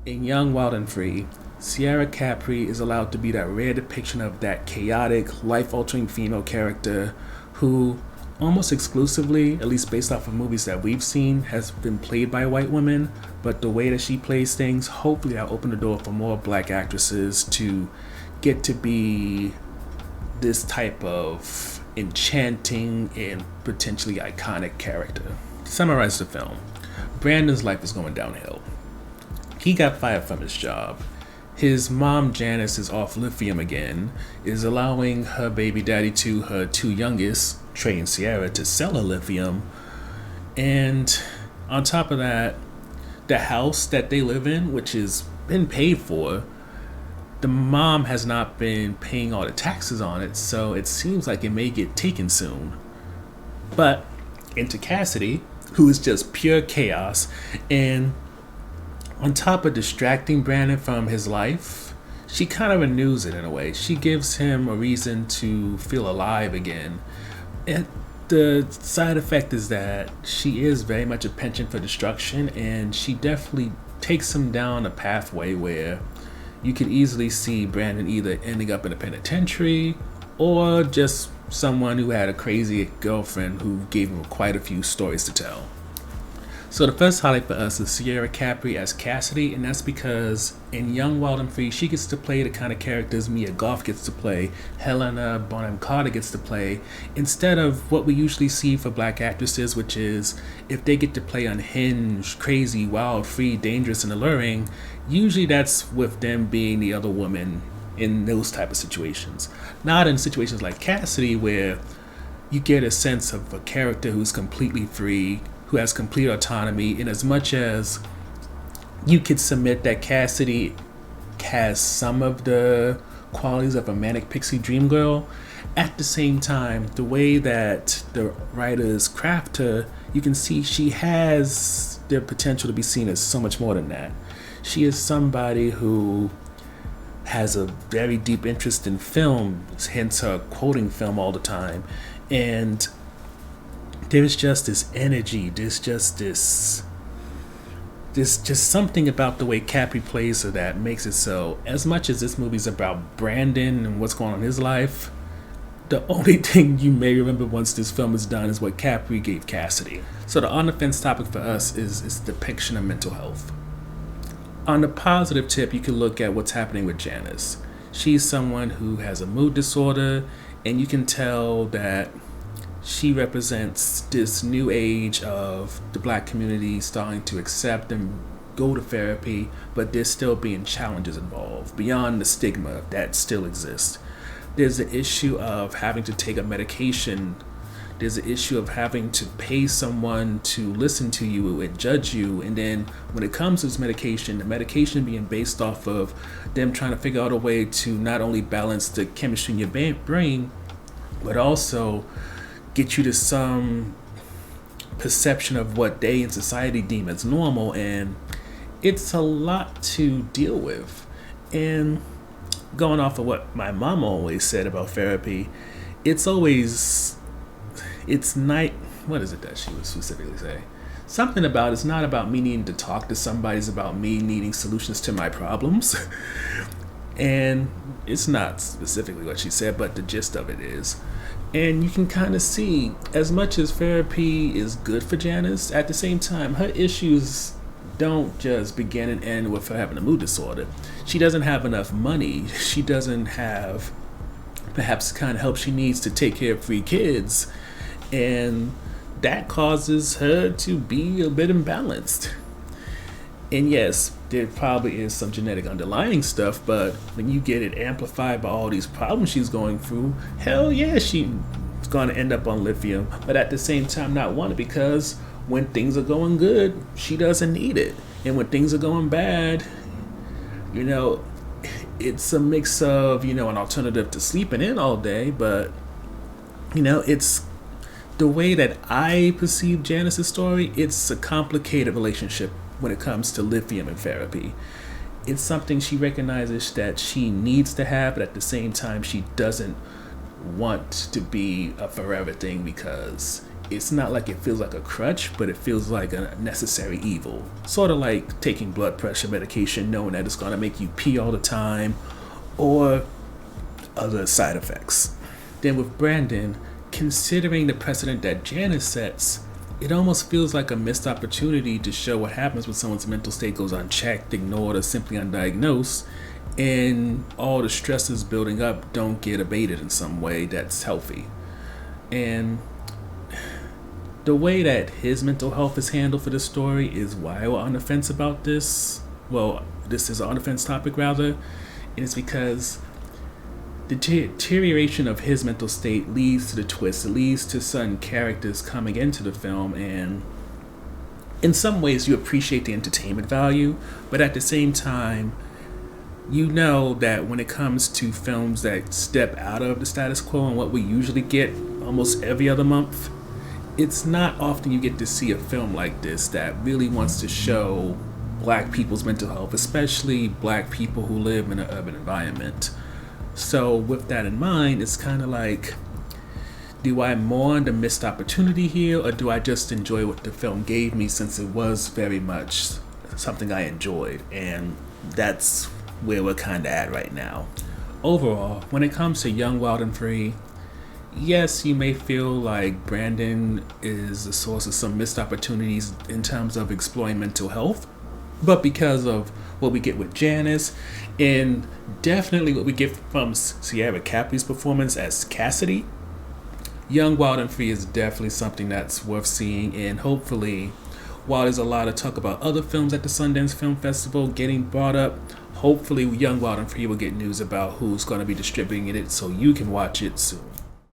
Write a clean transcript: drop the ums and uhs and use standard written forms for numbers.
In Young, Wild, and Free, Sierra Capri is allowed to be that rare depiction of that chaotic, life altering female character who, almost exclusively, at least based off of movies that we've seen, has been played by white women. But the way that she plays things, hopefully, that'll open the door for more black actresses to get to be this type of enchanting and potentially iconic character. To summarize the film, Brandon's life is going downhill. He got fired from his job. His mom, Janice, is off lithium again, is allowing her baby daddy to her two youngest, Trey and Sierra, to sell her lithium. And on top of that, the house that they live in, which has been paid for, the mom has not been paying all the taxes on it, so it seems like it may get taken soon. But enter Cassidy, who is just pure chaos, and on top of distracting Brandon from his life, she kind of renews it in a way. She gives him a reason to feel alive again. And the side effect is that she is very much a penchant for destruction, and she definitely takes him down a pathway where you could easily see Brandon either ending up in a penitentiary or just someone who had a crazy girlfriend who gave him quite a few stories to tell. So the first highlight for us is Sierra Capri as Cassidy, and that's because in Young, Wild, and Free, she gets to play the kind of characters Mia Goth gets to play, Helena Bonham Carter gets to play, instead of what we usually see for black actresses, which is if they get to play unhinged, crazy, wild, free, dangerous, and alluring, usually that's with them being the other woman in those type of situations. Not in situations like Cassidy, where you get a sense of a character who's completely free, who has complete autonomy, in as much as you could submit that Cassidy has some of the qualities of a manic pixie dream girl. At the same time, the way that the writers craft her, you can see she has the potential to be seen as so much more than that. She is somebody who has a very deep interest in film, hence her quoting film all the time, and there's just this energy, there's just something about the way Capri plays her that makes it so, as much as this movie's about Brandon and what's going on in his life, the only thing you may remember once this film is done is what Capri gave Cassidy. So the on the fence topic for us is depiction of mental health. On the positive tip, you can look at what's happening with Janice. She's someone who has a mood disorder, and you can tell that she represents this new age of the black community starting to accept and go to therapy, but there's still being challenges involved beyond the stigma that still exists. There's the issue of having to take a medication. There's the issue of having to pay someone to listen to you and judge you. And then when it comes to this medication, the medication being based off of them trying to figure out a way to not only balance the chemistry in your brain, but also get you to some perception of what they in society deem as normal. And it's a lot to deal with. And going off of what my mom always said about therapy, it's not, what is it that she would specifically say? Something about it's not about me needing to talk to somebody, it's about me needing solutions to my problems. And it's not specifically what she said, but the gist of it is. And you can kind of see, as much as therapy is good for Janice, at the same time, her issues don't just begin and end with her having a mood disorder. She doesn't have enough money. She doesn't have perhaps the kind of help she needs to take care of 3 kids. And that causes her to be a bit imbalanced. And yes, there probably is some genetic underlying stuff, but when you get it amplified by all these problems she's going through, hell yeah, she's going to end up on lithium. But at the same time, not want it, because when things are going good, she doesn't need it. And when things are going bad, it's a mix of, an alternative to sleeping in all day, but, it's the way that I perceive Janice's story, it's a complicated relationship when it comes to lithium and therapy. It's something she recognizes that she needs to have, but at the same time, she doesn't want to be a forever thing because it's not like it feels like a crutch, but it feels like a necessary evil. Sort of like taking blood pressure medication knowing that it's going to make you pee all the time, or other side effects. Then with Brandon, considering the precedent that Janice sets, it almost feels like a missed opportunity to show what happens when someone's mental state goes unchecked, ignored, or simply undiagnosed, and all the stresses building up don't get abated in some way that's healthy. And the way that his mental health is handled for this story is why we're on the fence about this. Well, this is an on the fence topic rather, and it's because the deterioration of his mental state leads to the twist. It leads to certain characters coming into the film, and in some ways you appreciate the entertainment value, but at the same time, you know that when it comes to films that step out of the status quo and what we usually get almost every other month, it's not often you get to see a film like this that really wants to show black people's mental health, especially black people who live in an urban environment. So with that in mind, it's kind of like, do I mourn the missed opportunity here, or do I just enjoy what the film gave me, since it was very much something I enjoyed? And that's where we're kind of at right now. Overall, when it comes to Young, Wild, and Free, yes, you may feel like Brandon is the source of some missed opportunities in terms of exploring mental health, but because of what we get with Janice, and definitely what we get from Sierra Capri's performance as Cassidy, Young, Wild, and Free is definitely something that's worth seeing. And hopefully, while there's a lot of talk about other films at the Sundance Film Festival getting brought up, hopefully Young, Wild, and Free will get news about who's going to be distributing it so you can watch it soon.